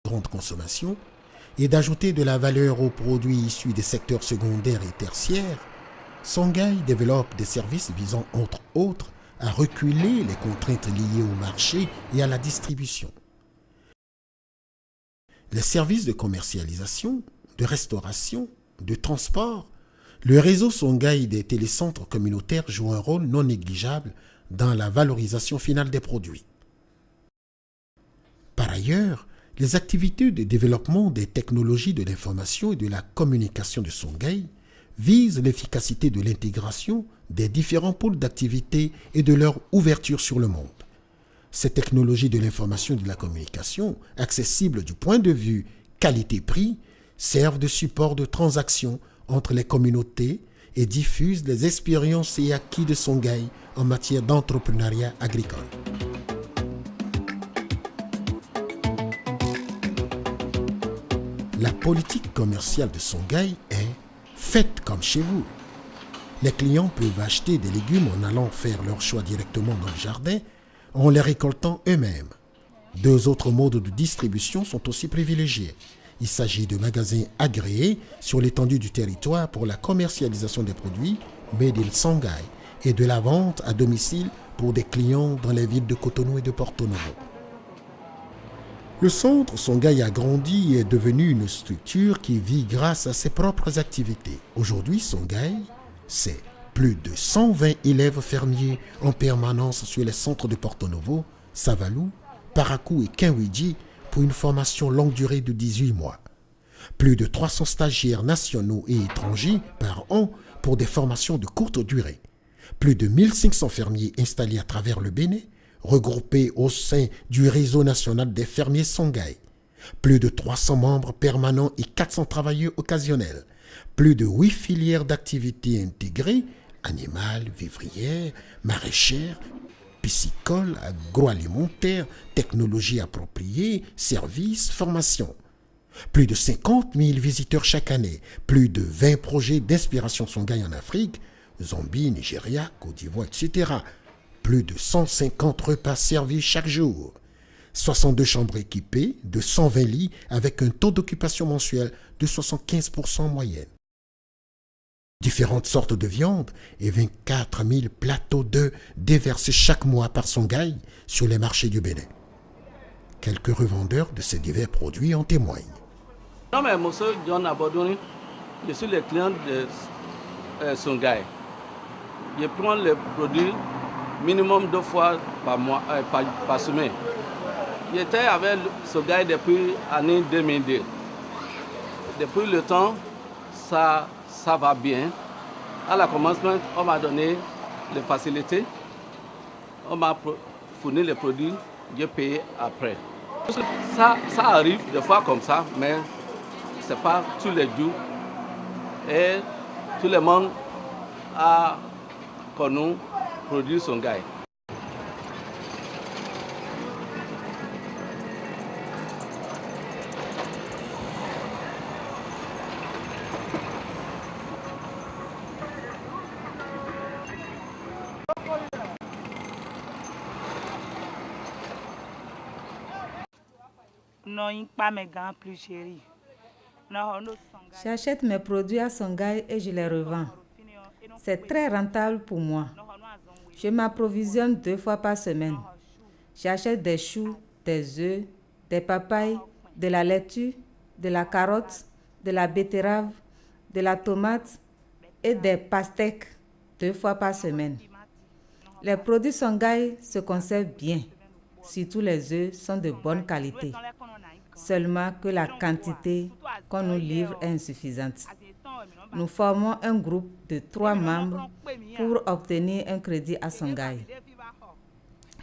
grande consommation et d'ajouter de la valeur aux produits issus des secteurs secondaires et tertiaires, Songhai développe des services visant entre autres à reculer les contraintes liées au marché et à la distribution. Les services de commercialisation, de restauration, de transport, le réseau Songhai des télécentres communautaires joue un rôle non négligeable dans la valorisation finale des produits. Par ailleurs, les activités de développement des technologies de l'information et de la communication de Songhai visent l'efficacité de l'intégration des différents pôles d'activité et de leur ouverture sur le monde. Ces technologies de l'information et de la communication, accessibles du point de vue qualité-prix, servent de support de transaction entre les communautés et diffusent les expériences et acquis de Songhai en matière d'entrepreneuriat agricole. La politique commerciale de Songhai est « faites comme chez vous ». Les clients peuvent acheter des légumes en allant faire leur choix directement dans le jardin, en les récoltant eux-mêmes. Deux autres modes de distribution sont aussi privilégiés. Il s'agit de magasins agréés sur l'étendue du territoire pour la commercialisation des produits Made in Songhai et de la vente à domicile pour des clients dans les villes de Cotonou et de Porto Novo. Le centre Songhai a grandi et est devenu une structure qui vit grâce à ses propres activités. Aujourd'hui, Songhai, c'est plus de 120 élèves fermiers en permanence sur les centres de Porto Novo, Savalou, Parakou et Kinwidji pour une formation longue durée de 18 mois. Plus de 300 stagiaires nationaux et étrangers par an pour des formations de courte durée. Plus de 1500 fermiers installés à travers le Bénin, regroupés au sein du réseau national des fermiers Songhai. Plus de 300 membres permanents et 400 travailleurs occasionnels. Plus de 8 filières d'activités intégrées, animales, vivrières, maraîchères, piscicole, agroalimentaire, technologie appropriée, services, formation. Plus de 50 000 visiteurs chaque année, plus de 20 projets d'inspiration Songhai en Afrique, Zambie, Nigeria, Côte d'Ivoire, etc. Plus de 150 repas servis chaque jour. 62 chambres équipées de 120 lits avec un taux d'occupation mensuel de 75% en moyenne. Différentes sortes de viande et 24 000 plateaux d'œufs déversés chaque mois par Songhai sur les marchés du Bénin. Quelques revendeurs de ces divers produits en témoignent. Non, mais monsieur John Abodoni, je suis le client de Songhai. Je prends le produit minimum 2 fois par mois, par semaine. J'étais avec Songhai depuis l'année 2002. Depuis le temps, ça va bien. À la commencement, on m'a donné les facilités. On m'a fourni les produits, j'ai payé après. Ça arrive des fois comme ça, mais ce n'est pas tous les jours. Et tout le monde a connu produit Songhai. J'achète mes produits à Songhai et je les revends. C'est très rentable pour moi. Je m'approvisionne 2 fois par semaine. J'achète des choux, des œufs, des papayes, de la laitue, de la carotte, de la betterave, de la tomate et des pastèques 2 fois par semaine. Les produits Songhai se conservent bien. Surtout les œufs sont de bonne qualité. Seulement que la quantité qu'on nous livre est insuffisante. Nous formons un groupe de 3 membres pour obtenir un crédit à Songhai.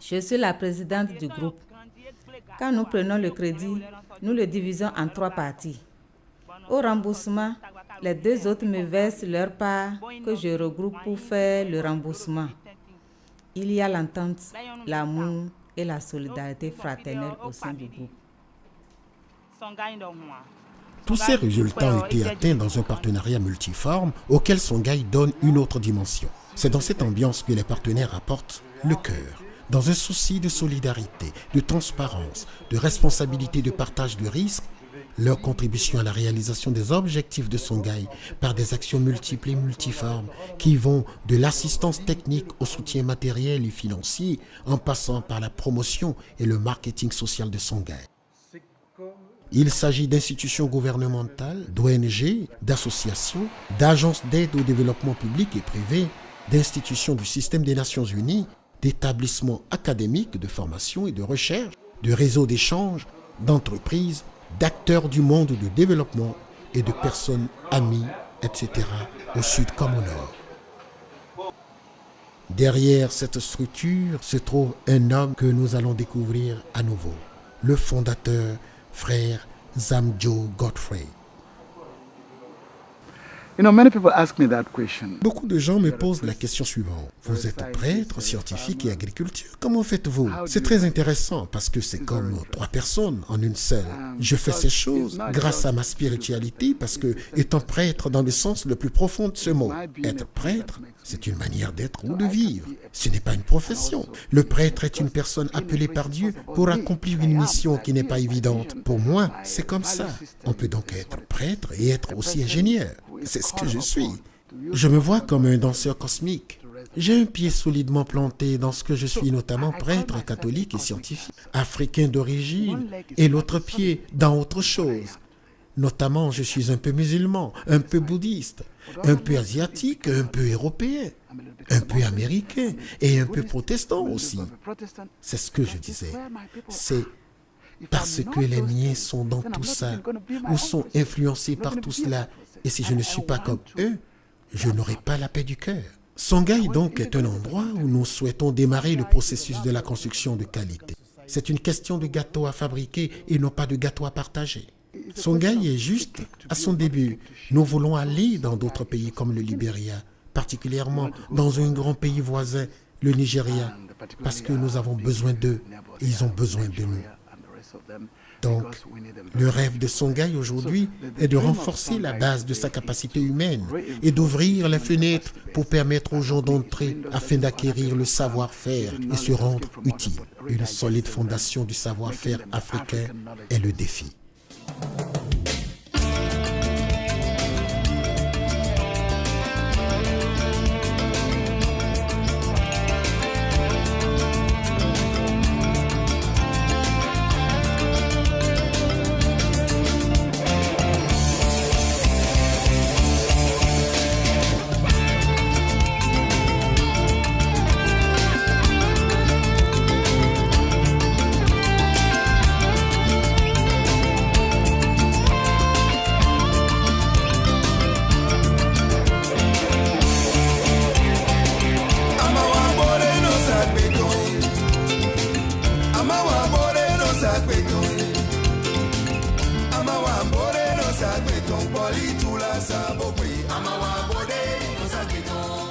Je suis la présidente du groupe. Quand nous prenons le crédit, nous le divisons en 3 parties. Au remboursement, les 2 autres me versent leur part que je regroupe pour faire le remboursement. Il y a l'entente, l'amour et la solidarité fraternelle au sein du groupe. Tous ces résultats ont été atteints dans un partenariat multiforme auquel Songhai donne une autre dimension. C'est dans cette ambiance que les partenaires apportent le cœur, Dans un souci de solidarité, de transparence, de responsabilité, de partage de risques, leur contribution à la réalisation des objectifs de Songhai par des actions multiples et multiformes qui vont de l'assistance technique au soutien matériel et financier en passant par la promotion et le marketing social de Songhai. Il s'agit d'institutions gouvernementales, d'ONG, d'associations, d'agences d'aide au développement public et privé, d'institutions du système des Nations Unies, d'établissements académiques de formation et de recherche, de réseaux d'échange, d'entreprises, d'acteurs du monde du développement et de personnes amies, etc., au sud comme au nord. Derrière cette structure se trouve un homme que nous allons découvrir à nouveau, le fondateur, frère Zamjo Godfrey. Many people ask me that question. Beaucoup de gens me posent la question suivante. Vous êtes prêtre, scientifique et agriculture. Comment faites-vous? C'est très intéressant parce que c'est comme 3 personnes en une seule. Je fais ces choses grâce à ma spiritualité parce que, étant prêtre dans le sens le plus profond de ce mot, être prêtre, c'est une manière d'être ou de vivre. Ce n'est pas une profession. Le prêtre est une personne appelée par Dieu pour accomplir une mission qui n'est pas évidente. Pour moi, c'est comme ça. On peut donc être prêtre et être aussi ingénieur. C'est ce que je suis. Je me vois comme un danseur cosmique. J'ai un pied solidement planté dans ce que je suis, notamment prêtre catholique et scientifique, africain d'origine, et l'autre pied dans autre chose. Notamment, je suis un peu musulman, un peu bouddhiste, un peu asiatique, un peu européen, un peu américain et un peu protestant aussi. C'est ce que je disais. C'est parce que les miens sont dans tout ça, ou sont influencés par tout cela. Et si je ne suis pas comme eux, je n'aurai pas la paix du cœur. Songhai donc est un endroit où nous souhaitons démarrer le processus de la construction de qualité. C'est une question de gâteau à fabriquer et non pas de gâteau à partager. Songhai est juste à son début. Nous voulons aller dans d'autres pays comme le Libéria, particulièrement dans un grand pays voisin, le Nigeria, parce que nous avons besoin d'eux et ils ont besoin de nous. Donc, le rêve de Songhai aujourd'hui est de renforcer la base de sa capacité humaine et d'ouvrir les fenêtres pour permettre aux gens d'entrer afin d'acquérir le savoir-faire et se rendre utile. Une solide fondation du savoir-faire africain est le défi. Amawa bode no sakbeton.